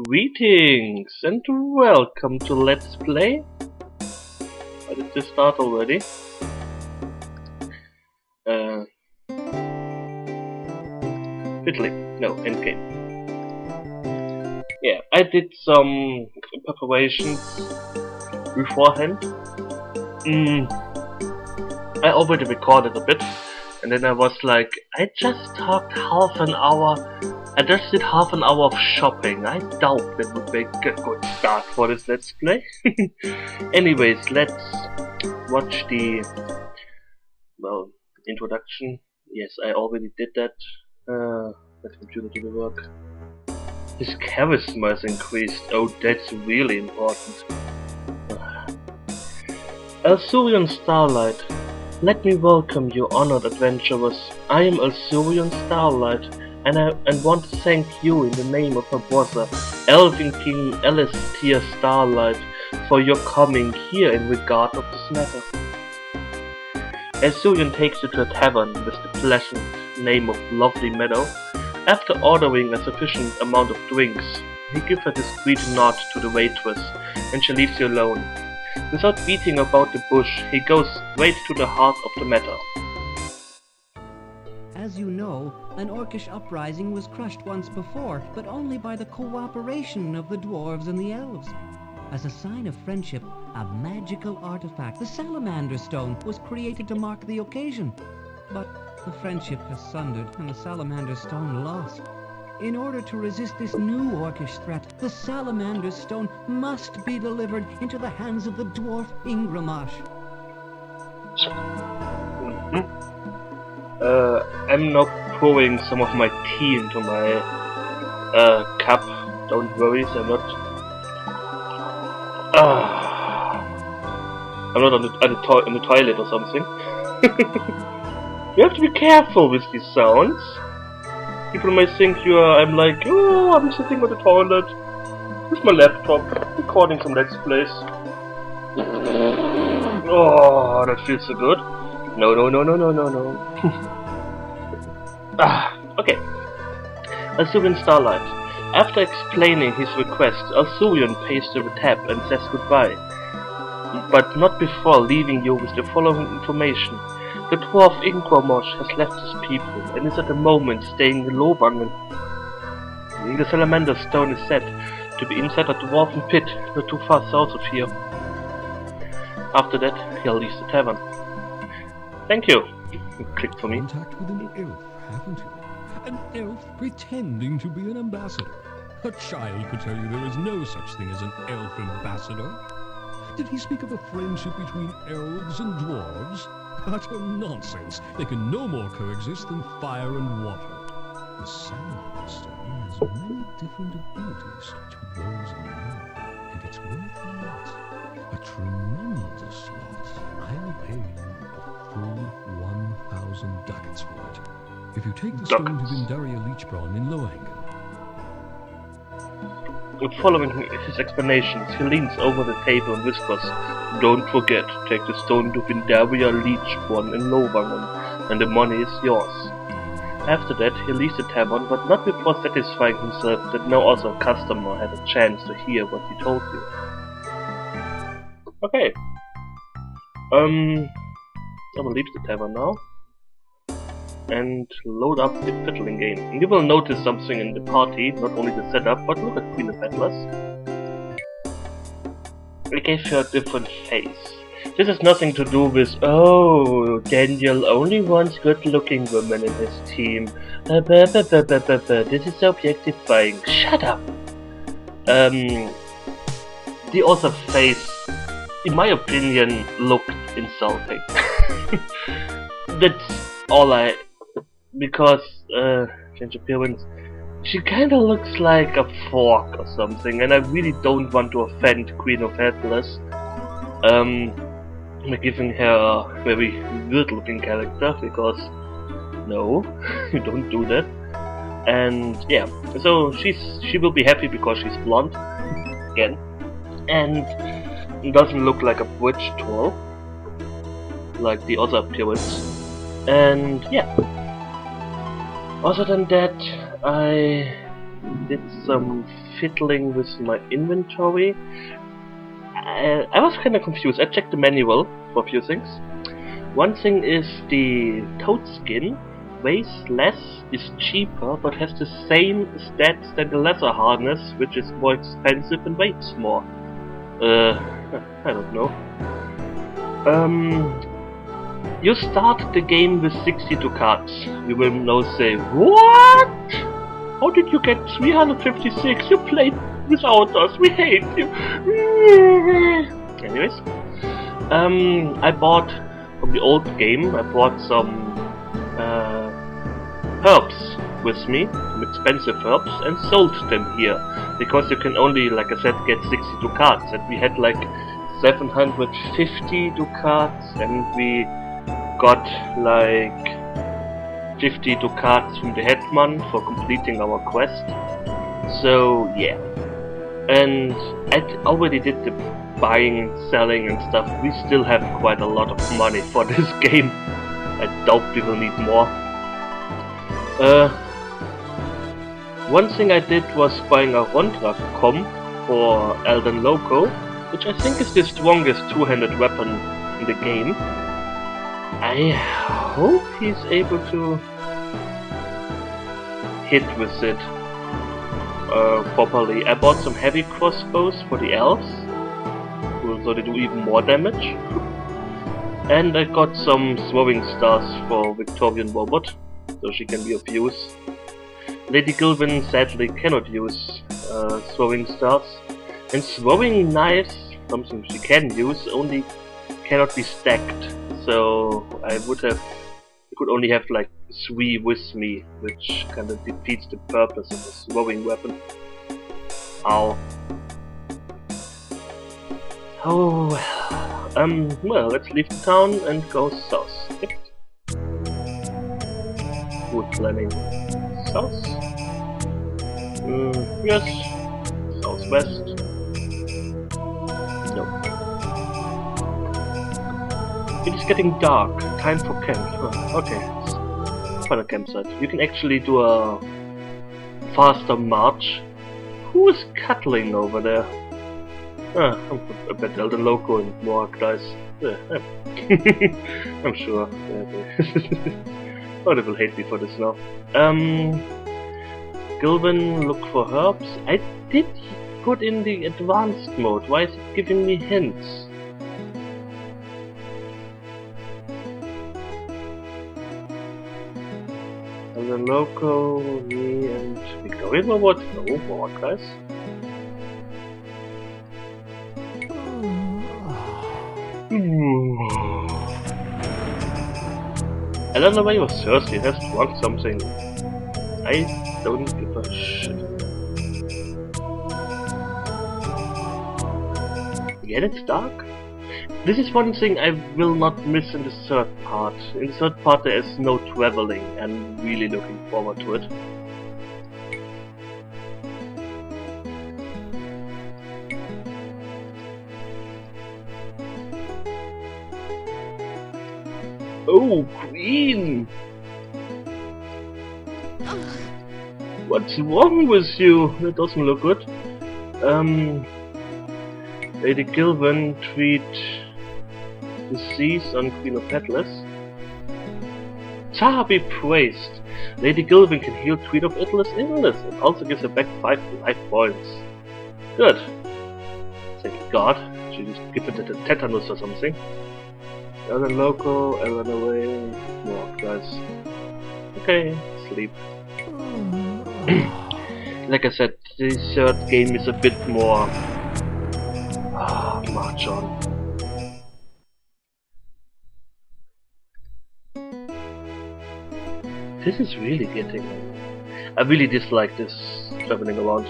Greetings and welcome to Let's Play. Why did this start already? Fiddling. No, endgame. Yeah, I did some preparations beforehand. I already recorded a bit, and then I was like, I just talked half an hour. I just did half an hour of shopping. I doubt that would make a good start for this Let's Play. Anyways, let's watch the, well, introduction. Yes, I already did that. Let the computer do the work. His charisma is increased. Oh, that's really important. Elsurian Starlight. Let me welcome you, honored adventurers. I am Elsurian Starlight, and want to thank you in the name of my brother, Elven King Alistair Starlight, for your coming here in regard of this matter. Elsurian takes you to a tavern with the pleasant name of Lovely Meadow. After ordering a sufficient amount of drinks, he gives a discreet nod to the waitress, and she leaves you alone. Without beating about the bush, he goes straight to the heart of the matter. As you know, an orcish uprising was crushed once before, but only by the cooperation of the dwarves and the elves. As a sign of friendship, a magical artifact, the Salamander Stone, was created to mark the occasion. But the friendship has sundered and the Salamander Stone lost. In order to resist this new orcish threat, the Salamander Stone must be delivered into the hands of the dwarf Ingramash. I'm now pouring some of my tea into my cup. Don't worry, I'm not on the toilet or something. You have to be careful with these sounds. People may think I'm like, oh, I'm sitting on the toilet with my laptop, recording some Let's Plays. Oh, that feels so good. No. Okay. Elsurian Starlight. After explaining his request, Elsurian pays to the tab and says goodbye. But not before leaving you with the following information. The dwarf Ingramash has left his people and is at the moment staying in Lowangen. The Salamander Stone is said to be inside a dwarven pit not too far south of here. After that, he'll leave the tavern. Thank you. Click for me. Contact with an elf, haven't you? An elf pretending to be an ambassador. A child could tell you there is no such thing as an elf ambassador. Did he speak of a friendship between elves and dwarves? Utter nonsense. They can no more coexist than fire and water. The Salamander Stone has many different abilities to those in know, and it's worth a lot. A tremendous lot. I'll pay you a full 1,000 ducats for it. If you take the stone to Vindaria Leechbraun in Lowangen. Following his explanations, he leans over the table and whispers, "Don't forget, take the stone to Vindaria Leechbraun in Lowangen, and the money is yours." After that, he leaves the tavern, but not before satisfying himself that no other customer had a chance to hear what he told you. Okay. I'm gonna leave the tavern now and load up the fiddling game. You will notice something in the party, not only the setup, but look at Queen of Atlas. I gave her a different face. This has nothing to do with, oh, Daniel only wants good-looking women in his team. This is objectifying. Shut up! The other face, in my opinion, looked insulting. That's all because, change appearance, she kinda looks like a fork or something, and I really don't want to offend Queen of Atlas. By giving her a very weird looking character, because no, you don't do that. And yeah, so she will be happy because she's blonde, again, and doesn't look like a bridge troll, like the other appearance. And yeah, other than that, I did some fiddling with my inventory. I was kind of confused. I checked the manual for a few things. One thing is the toad skin weighs less, is cheaper, but has the same stats than the leather harness, which is more expensive and weighs more. I don't know. You start the game with 62 cards. You will now say, what? How did you get 356? You played without us. We hate you. Anyways, I bought from the old game. I bought some herbs with me, some expensive herbs, and sold them here because you can only, like I said, get 62 cards, and we had like 750 ducats, and we got like 50 ducats from the headman for completing our quest. So yeah, and I already did the buying and selling and stuff. We still have quite a lot of money for this game. I doubt we will need more. One thing I did was buying a Rondra comb for Elden Loco, which I think is the strongest two-handed weapon in the game. I hope he's able to hit with it properly. I bought some heavy crossbows for the elves, so they do even more damage. And I got some throwing stars for Victorian Robot, so she can be of use. Lady Gilvin sadly cannot use throwing stars. And throwing knives, something she can use, only cannot be stacked. So I could only have like 3 with me, which kind of defeats the purpose of a throwing weapon. Ow. Oh well. Well, let's leave the town and go south. Yep. Good planning. South? Yes. Southwest. No. It is getting dark. Time for camp. Oh, okay. Find a campsite. You can actually do a faster march. Who is cuddling over there? I bet Elden Loco and more guys. Yeah, I'm sure. Oh, they will hate me for this now. Gilvin, look for herbs. I did put in the advanced mode. Why is it giving me hints? Elden Loco, me and Victorian Robot. No, more guys. Elanarae was thirsty, has drunk something. I don't give a shit. Again, it's dark? This is one thing I will not miss in the third part. In the third part there is no traveling, and I'm really looking forward to it. Oh, Queen! What's wrong with you? That doesn't look good. Lady Gilvin, treat disease on Queen of Atlas. Taha be praised! Lady Gilvin can heal Queen of Atlas illness and also gives her back 5 life points. Good. Thank God. She just give it a tetanus or something. Elden Loco, Elanarae, more guys. Okay, sleep. Like I said, the third game is a bit more march on. This is really getting I really dislike this traveling around.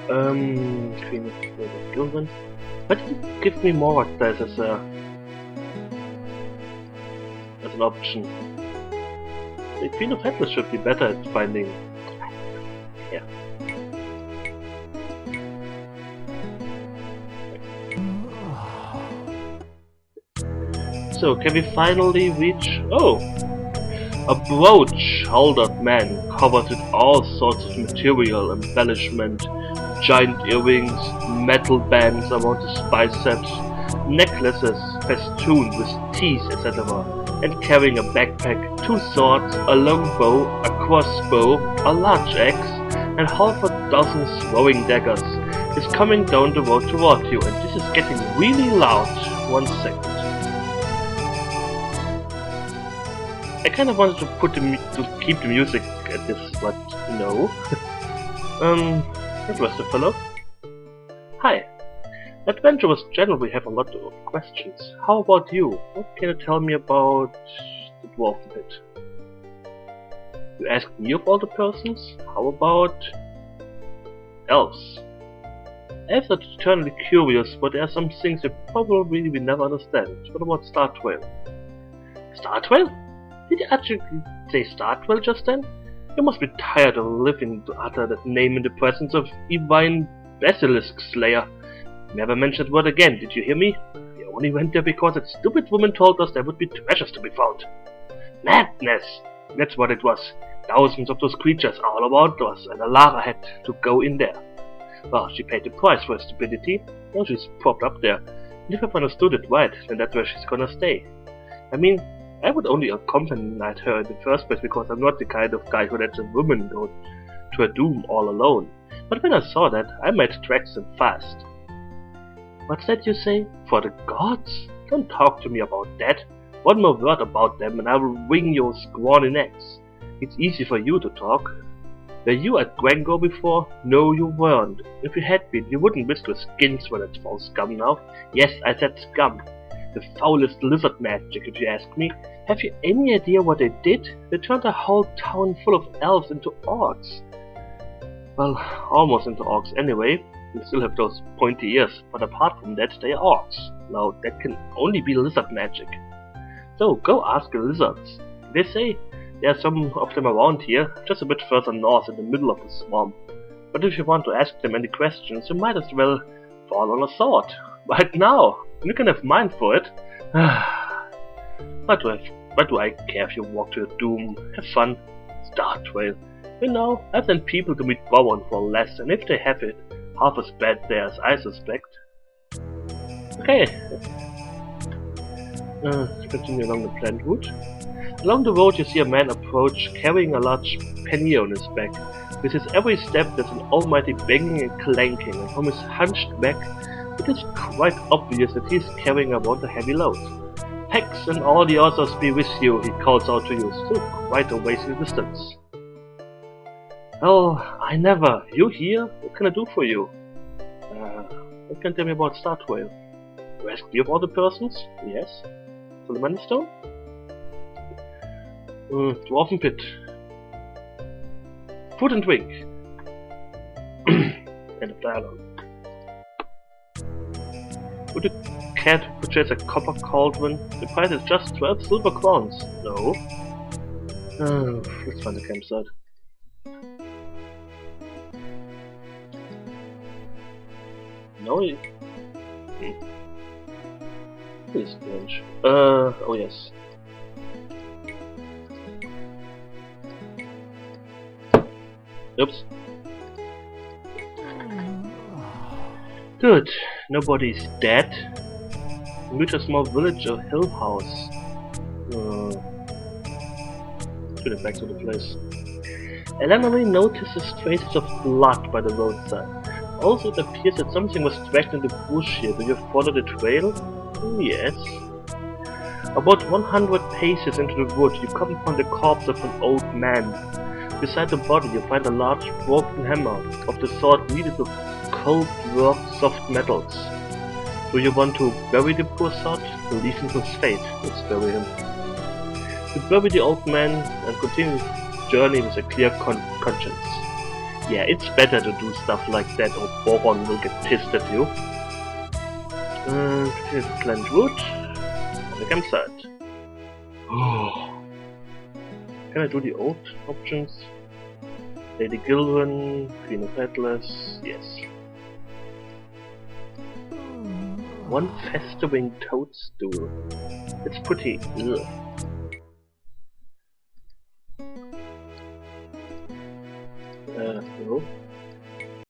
Queen of Gilvin. Why did it give me more dice as an option? The Queen of Atlas should be better at finding. Yeah. So, can we finally reach... Oh! A brooch-holdered man covered with all sorts of material embellishment, giant earrings, metal bands around his biceps, necklaces festooned with teeth, etc., and carrying a backpack, 2 swords, a long bow, a crossbow, a large axe, and half a dozen throwing daggers, is coming down the road toward you, and this is getting really loud. 1 second. I kind of wanted to keep the music at this, but no. That was the fellow. Hi. Adventurers generally have a lot of questions. How about you? What can you tell me about the dwarf pit? You asked me of all the persons? How about elves? Elves are eternally curious, but there are some things you probably will never understand. What about Startwell? Startwell? Did you actually say Startwell just then? You must be tired of living to utter that name in the presence of Divine Basilisk Slayer. Never mention that word again, did you hear me? We only went there because that stupid woman told us there would be treasures to be found. Madness! That's what it was. Thousands of those creatures all about us, and Elanarae had to go in there. Well, she paid the price for her stupidity. Now she's propped up there. And if I've understood it right, then that's where she's gonna stay. I mean, I would only accompany her in the first place because I'm not the kind of guy who lets a woman go to her doom all alone. But when I saw that, I made tracks and fast. What's that you say? For the gods? Don't talk to me about that. One more word about them and I will wring your scrawny necks. It's easy for you to talk. Were you at Grango before? No, you weren't. If you had been, you wouldn't risk your skins for that foul scum now. Yes, I said scum. The foulest lizard magic, if you ask me. Have you any idea what they did? They turned a whole town full of elves into orcs. Well, almost into orcs anyway. They still have those pointy ears, but apart from that, they are orcs. Now, that can only be lizard magic. So, go ask the lizards. They say there are some of them around here, just a bit further north in the middle of the swamp. But if you want to ask them any questions, you might as well fall on a sword. Right now! You can have mine for it. What do I care if you walk to your doom? Have fun. Startwell. You know, I've sent people to meet Bowen for less, and if they have it half as bad there as I suspect. Okay. Continue along the planned route. Along the road you see a man approach carrying a large pannier on his back. With his every step there's an almighty banging and clanking, and from his hunched back it is quite obvious that he is carrying around a heavy load. Hex and all the others be with you, he calls out to you, still quite a ways in the distance. Oh, I never. You here? What can I do for you? What can you tell me about Startwell? You ask me of all the persons? Yes. Solomon Stone? Dwarven Pit. Food and drink. End of dialogue. Would you care to purchase a copper cauldron? The price is just 12 silver crowns. No. Let's find the campsite. No. This is strange. Oh yes. Oops. Good. Nobody's dead. We reach a small village or hill house. Let's get back to the place. Elanarae notices traces of blood by the roadside. Also, it appears that something was dragged in the bush here. Do you follow the trail? Yes. About 100 paces into the wood, you come upon the corpse of an old man. Beside the body, you find a large broken hammer of the sort needed to cold work soft metals. Do you want to bury the poor sod? Leave him to his fate. Let's bury him. You bury the old man and continue the journey with a clear conscience. Yeah, it's better to do stuff like that or Boron will get pissed at you. Here's the planned route. And the campsite. Oh. Can I do the old options? Lady Gilran, Queen of Atlas, yes. One festering toadstool. It's pretty ugh.